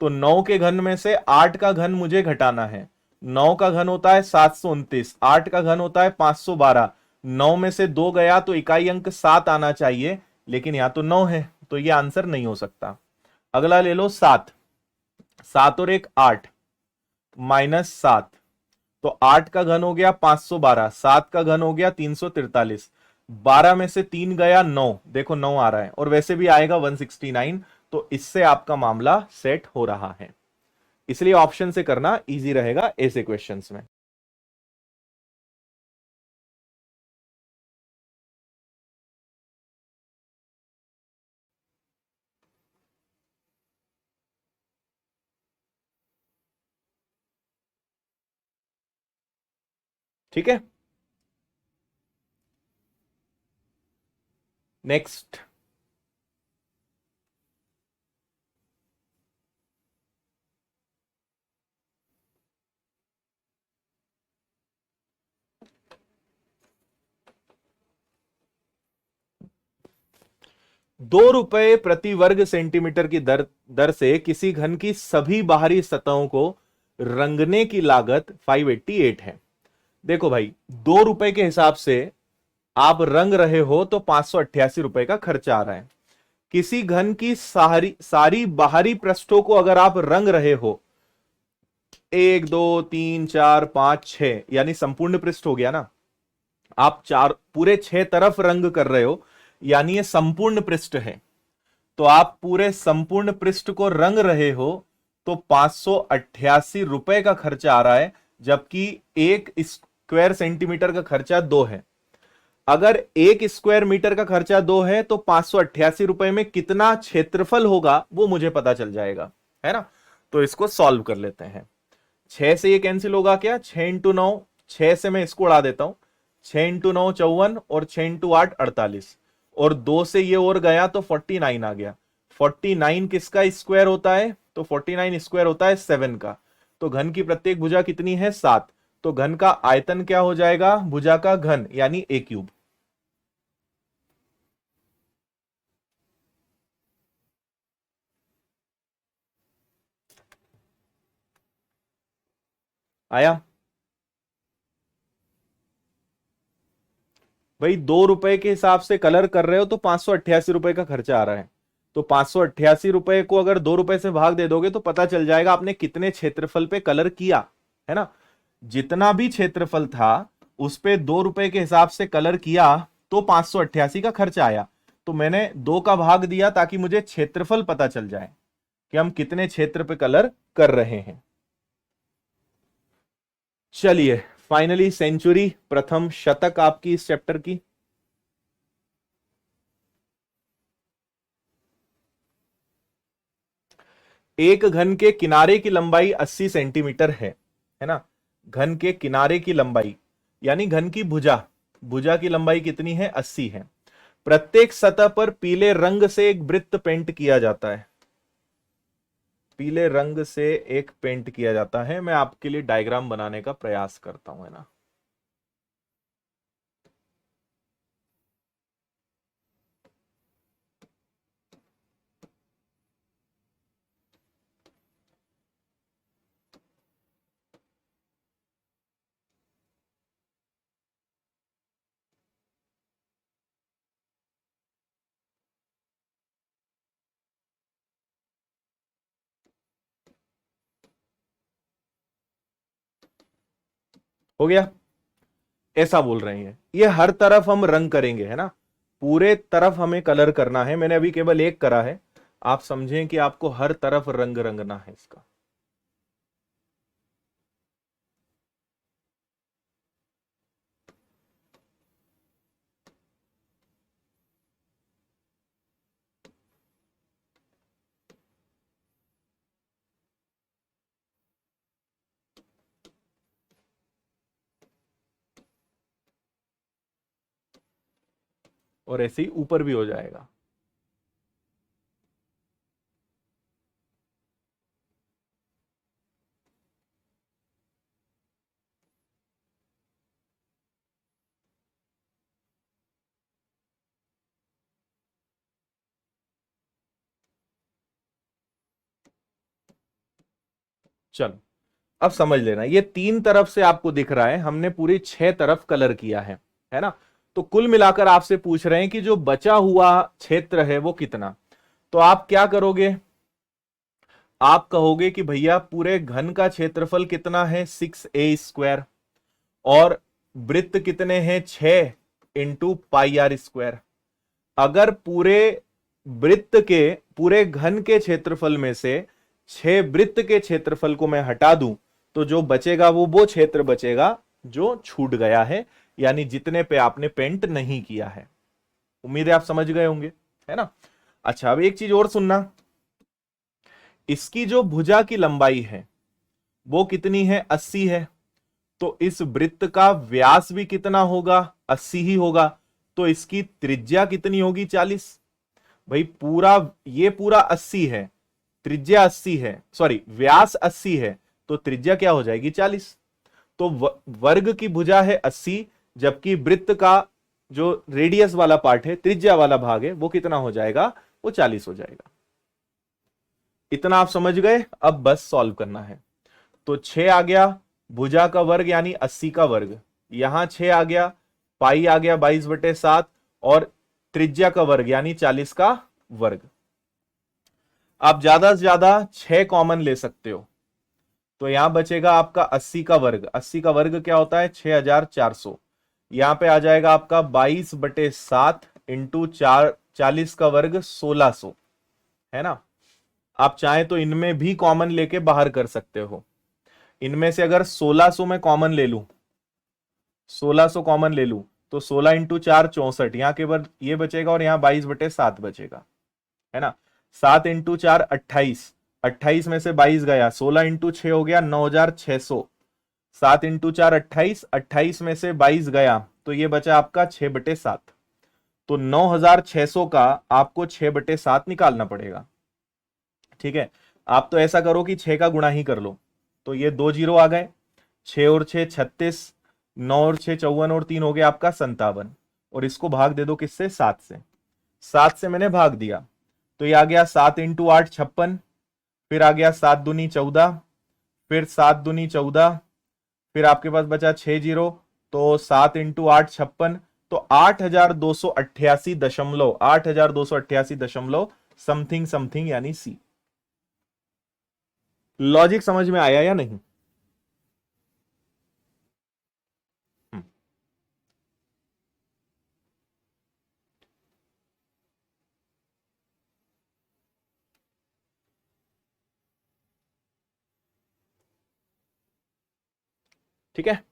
तो 9 के घन में से 8 का घन मुझे घटाना है। 9 का घन होता है 729, 8 का घन होता है 512। 9 में से 2 गया तो इकाई अंक 7 आना चाहिए, लेकिन यहां तो 9 है, तो ये आंसर नहीं हो सकता। अगला ले लो 7। 7 और 1 8 -7, तो 8 का घन हो गया 512, 7 का घन हो गया 343, 12 में से 3 गया 9, देखो 9 आ रहा है, और वैसे भी आएगा 169, तो इससे आपका मामला सेट हो रहा है। इसलिए ऑप्शन से करना इजी रहेगा ऐसे क्वेश्चंस में। ठीक है, नेक्स्ट। ₹2 प्रति वर्ग सेंटीमीटर की दर दर से किसी घन की सभी बाहरी सतहों को रंगने की लागत 588 है। देखो भाई, ₹2 के हिसाब से आप रंग रहे हो तो ₹588 का खर्चा आ रहा है। किसी घन की सारी सारी बाहरी पृष्ठों को अगर आप रंग रहे हो, 1 2 3 4 5 6, यानी संपूर्ण पृष्ठ हो गया ना, आप चार पूरे 6 तरफ रंग कर रहे हो, यानी ये संपूर्ण पृष्ठ है, तो आप पूरे संपूर्ण पृष्ठ को रंग रहे हो, तो ₹588 का खर्चा आ रहा है, जबकि 1 स्क्वायर सेंटीमीटर का खर्चा 2 है। अगर 1 स्क्वायर मीटर का खर्चा 2 है, तो ₹588 में कितना क्षेत्रफल होगा वो मुझे पता चल जाएगा, है ना। तो इसको सॉल्व कर लेते हैं। 6 से ये कैंसिल होगा क्या, 6 इंटू 9, 6 से मैं इसको उड़ा देता हूं, 6 इंटू 9 54, और 6 इंटू 8 48, और 2 से ये और गया तो 49 आ गया। 49 किसका स्क्वायर होता है, तो 49 स्क्वायर होता है 7 का। तो घन की प्रत्येक भुजा कितनी है, 7, तो घन का आयतन क्या हो जाएगा, भुजा का घन, यानी a क्यूब। आया भाई, ₹2 के हिसाब से कलर कर रहे हो तो ₹588 का खर्चा आ रहा है, तो ₹588 को अगर ₹2 से भाग दे दोगे तो पता चल जाएगा आपने कितने क्षेत्रफल पे कलर किया, है ना। जितना भी क्षेत्रफल था उस पे ₹2 के हिसाब से कलर किया, तो 588 का खर्चा आया। तो मैंने 2 का भाग दिया ताकि मुझे क्षेत्रफल पता चल जाए कि हम कितने क्षेत्र पे कलर कर रहे हैं। चलिए, फाइनली सेंचुरी, प्रथम शतक आपकी इस चैप्टर की। एक घन के किनारे की लंबाई 80 सेंटीमीटर है ना। घन के किनारे की लंबाई, यानी घन की भुजा, भुजा की लंबाई कितनी है, 80 है। प्रत्येक सतह पर पीले रंग से एक वृत्त पेंट किया जाता है, पीले रंग से एक पेंट किया जाता है। मैं आपके लिए डायग्राम बनाने का प्रयास करता हूं, है ना। हो गया, ऐसा बोल रहे हैं। ये हर तरफ हम रंग करेंगे, है ना, पूरे तरफ हमें कलर करना है। मैंने अभी केवल एक करा है, आप समझें कि आपको हर तरफ रंग रंगना है इसका। और ऐसे ही ऊपर भी हो जाएगा। चलो, अब समझ लेना, ये 3 तरफ से आपको दिख रहा है, हमने पूरी 6 तरफ कलर किया है ना। तो कुल मिलाकर आपसे पूछ रहे हैं कि जो बचा हुआ क्षेत्र है वो कितना। तो आप क्या करोगे, आप कहोगे कि भैया पूरे घन का क्षेत्रफल कितना है 6a², और वृत्त कितने हैं 6 इंटू पाई आर स्क्वायर। अगर पूरे वृत्त के, पूरे घन के क्षेत्रफल में से 6 वृत्त के क्षेत्रफल को मैं हटा दूं तो जो बचेगा वो क्षेत्र बचेगा जो छूट गया है, यानी जितने पे आपने पेंट नहीं किया है। उम्मीद है आप समझ गए होंगे, है ना। अच्छा, अब एक चीज और सुनना, इसकी जो भुजा की लंबाई है वो कितनी है 80 है, तो इस वृत्त का व्यास भी कितना होगा 80 ही होगा, तो इसकी त्रिज्या कितनी होगी 40। भाई ये पूरा 80 है, त्रिज्या 80 है, सॉरी व्यास 80 है, तो त्रिज्या क्या हो जाएगी 40। तो वर्ग की भुजा है 80, जबकि वृत्त का जो रेडियस वाला पार्ट है, त्रिज्या वाला भाग है, वो कितना हो जाएगा, वो 40 हो जाएगा। इतना आप समझ गए, अब बस सॉल्व करना है। तो 6 आ गया भुजा का वर्ग यानी 80 का वर्ग, यहां 6 आ गया, पाई आ गया 22/7, और त्रिज्या का वर्ग यानी 40 का वर्ग। आप ज्यादा से ज्यादा 6 कॉमन ले सकते हो, तो यहां बचेगा आपका 80 का वर्ग। 80 का वर्ग क्या होता है 6400। यहां पे आ जाएगा आपका 22/7 इंटू 40 का वर्ग 1600, है ना। आप चाहें तो इनमें भी कॉमन लेके बाहर कर सकते हो। इनमें से अगर 1600 में कॉमन ले लूं, 1600 कॉमन ले लूं, तो 16 इंटू 4 64, यहां केवल ये बचेगा, और यहां 22/7 बचेगा, है ना। 7 इंटू 4 28, 28 में से 22 गया, 16 इंटू 6 हो गया 9600। 7 इंटू 4 28, 28 में से 22 गया, तो ये बचा आपका 6/7। तो 9600 का आपको 6/7 निकालना पड़ेगा, ठीक है। आप तो ऐसा करो कि 6 का गुणा ही कर लो, तो ये 2 जीरो आ गए, 6 और 6 36, 9 और 6 54, और 3 हो गया आपका 57, और इसको भाग दे दो किससे 7 से। 7 से मैंने भाग दिया, तो ये आ गया 7 इंटू 8 56, फिर आ गया 7 दूनी 14, फिर 7 दूनी 14, फिर आपके पास बचा 6 जीरो, तो 7 इंटू 8 56, तो 8288.समथिंग समथिंग यानी सी। लॉजिक समझ में आया या नहीं? ठीक है,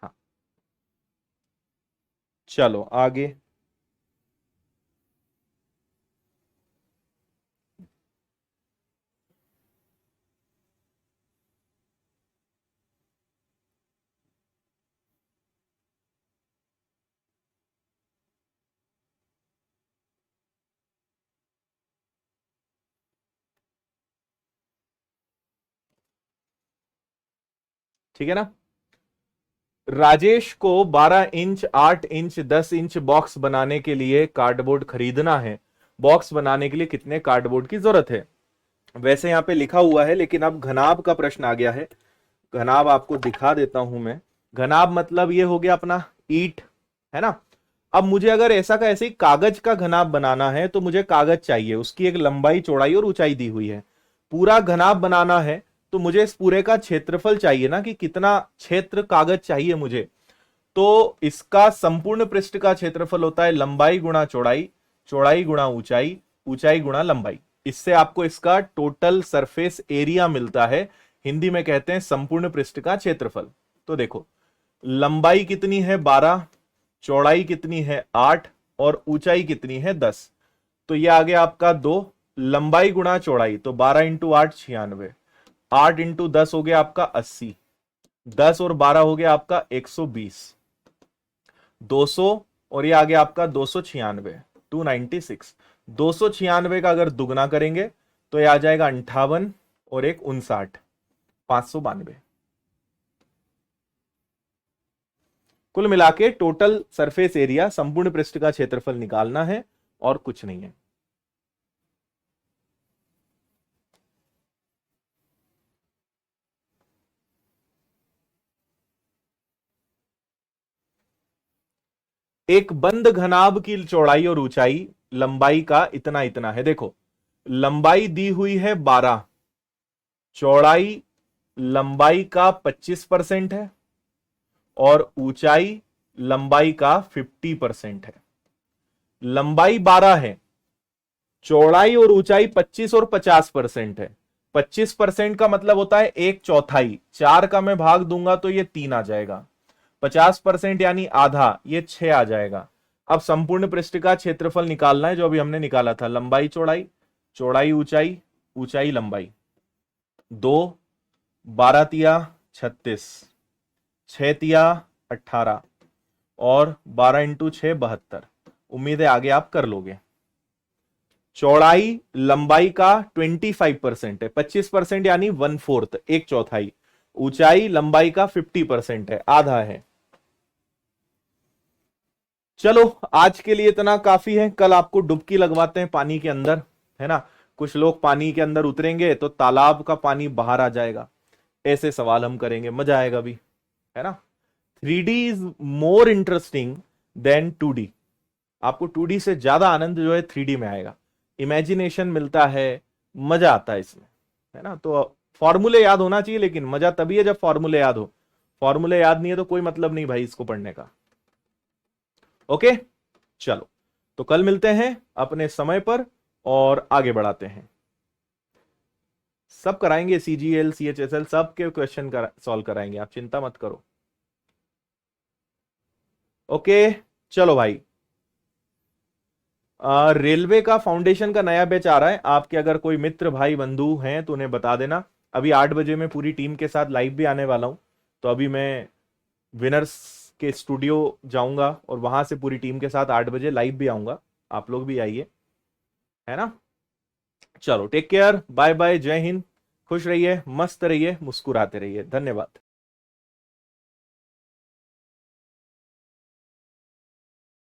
हाँ चलो आगे। ठीक है ना। राजेश को 12 इंच 8 इंच 10 इंच बॉक्स बनाने के लिए कार्डबोर्ड खरीदना है। बॉक्स बनाने के लिए कितने कार्डबोर्ड की जरूरत है? वैसे यहां पे लिखा हुआ है, लेकिन अब घनाभ का प्रश्न आ गया है। घनाभ आपको दिखा देता हूं मैं। घनाभ मतलब ये हो गया अपना ईंट, है ना। अब मुझे अगर ऐसा का ऐसे ही कागज का घनाभ बनाना है, तो मुझे कागज चाहिए, उसकी एक लंबाई चौड़ाई और ऊंचाई दी हुई है। पूरा घनाभ बनाना है तो मुझे इस पूरे का क्षेत्रफल चाहिए ना, कि कितना क्षेत्र कागज चाहिए मुझे। तो इसका संपूर्ण पृष्ठ का क्षेत्रफल होता है लंबाई गुणा चौड़ाई, चौड़ाई गुणा ऊंचाई, ऊंचाई गुणा लंबाई। इससे आपको इसका टोटल सरफेस एरिया मिलता है। हिंदी में कहते हैं संपूर्ण पृष्ठ का क्षेत्रफल। तो देखो, लंबाई कितनी है 12, चौड़ाई कितनी है 8, और ऊंचाई कितनी है 10। तो ये आ गया आपका 2, लंबाई गुणा चौड़ाई, तो 12 इंटू 8 96, 8 इंटू 10 हो गया आपका 80, 10 और 12 हो गया आपका 120, 200, और ये आ गया आपका 296, 296। 296 का अगर दुगना करेंगे तो ये आ जाएगा 58, और एक 59, 592। कुल मिला के टोटल सरफेस एरिया, संपूर्ण पृष्ठ का क्षेत्रफल निकालना है और कुछ नहीं है। एक बंद घनाभ की चौड़ाई और ऊंचाई लंबाई का इतना इतना है। देखो लंबाई दी हुई है 12, चौड़ाई लंबाई का 25% है और ऊंचाई लंबाई का 50% है। लंबाई 12 है, चौड़ाई और ऊंचाई 25 और 50% है। 25% का मतलब होता है 1/4, 4 का मैं भाग दूंगा तो ये 3 आ जाएगा। 50% यानी आधा, ये 6 आ जाएगा। अब संपूर्ण पृष्ठ का क्षेत्रफल निकालना है, जो अभी हमने निकाला था, लंबाई चौड़ाई, चौड़ाई ऊंचाई, ऊंचाई लंबाई। 2 12 तिया 36, 6 तिया 18 और 12 इंटू 6 72। उम्मीद है आगे आप कर लोगे। चौड़ाई लंबाई का 25% है, 25% यानी 1/4, 1/4। ऊंचाई लंबाई का 50% है, आधा है। चलो आज के लिए इतना काफी है, कल आपको डुबकी लगवाते हैं पानी के अंदर, है ना। कुछ लोग पानी के अंदर उतरेंगे तो तालाब का पानी बाहर आ जाएगा, ऐसे सवाल हम करेंगे, मजा आएगा भी, है ना। 3D is more interesting then 2D। आपको 2D से ज्यादा आनंद जो है 3D में आएगा, इमेजिनेशन मिलता है, मजा आता है इसमें, है ना। तो फॉर्मूले याद होना चाहिए, लेकिन मजा तभी है जब फॉर्मूले याद हो। फॉर्मूले याद नहीं है तो कोई मतलब नहीं भाई इसको पढ़ने का। ओके चलो, तो कल मिलते हैं अपने समय पर और आगे बढ़ाते हैं। सब कराएंगे, CGL CHSL सबके क्वेश्चन सॉल्व कराएंगे, आप चिंता मत करो। ओके चलो भाई, रेलवे का फाउंडेशन का नया बैच आ रहा है, आपके अगर कोई मित्र भाई बंधु हैं तो उन्हें बता देना। अभी 8 बजे मैं पूरी टीम के साथ लाइव भी आने वाला हूं, तो अभी मैं विनर्स के स्टूडियो जाऊंगा और वहां से पूरी टीम के साथ 8 बजे लाइव भी आऊंगा, आप लोग भी आइए, है ना। चलो टेक केयर, बाय बाय, जय हिंद, खुश रहिए, मस्त रहिए, मुस्कुराते रहिए, धन्यवाद।